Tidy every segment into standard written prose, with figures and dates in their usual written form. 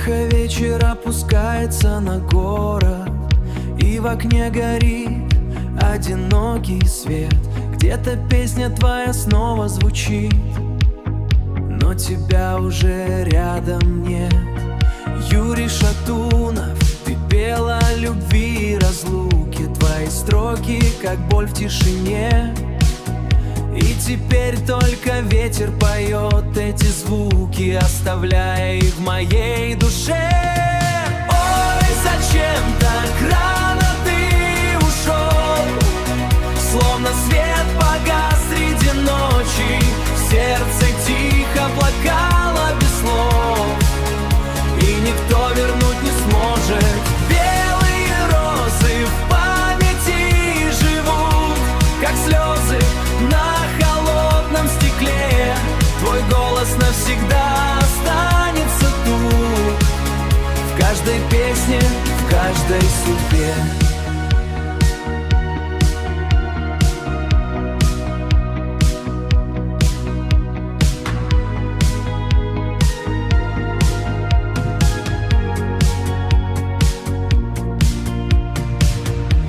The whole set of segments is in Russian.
Тихо вечер опускается на город, и в окне горит одинокий свет. Где-то песня твоя снова звучит, но тебя уже рядом нет. Юрий Шатунов, ты пел о любви и разлуке. Твои строки, как боль в тишине. И теперь только ветер поет эти звуки, оставляя их в моей душе. Ой, зачем так рано ты ушел? Словно свет погас среди ночи, сердце тихо плакало без слов, и никто вернуть не сможет. Белые розы в памяти живут, как слезы на холодном стекле. Твой голос навсегда останется тут, в каждой песне, в каждой судьбе.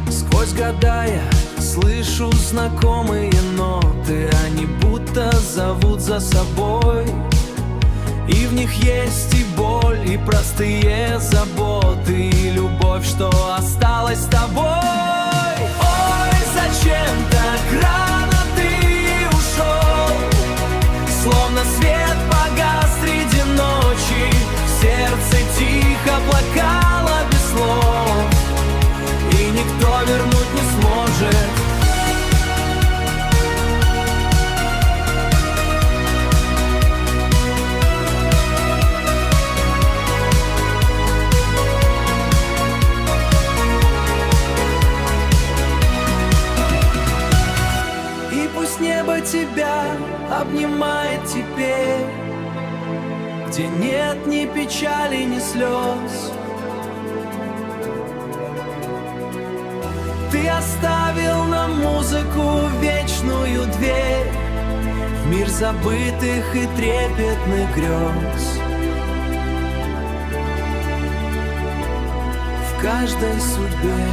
Сквозь года я слышу знакомые ноты, они будто зовут за собой. И в них есть и боль, и простые заботы, и любовь, что осталась с тобой. Ой, зачем так рано ты ушел? Словно свет погас среди ночи, сердце тихо плакало без слов, и никто вернуть не сможет. И пусть небо тебя обнимает теперь, где нет ни печали, ни слез. Ты оставил нам музыку вечную дверь в мир забытых и трепетных грез. В каждой судьбе.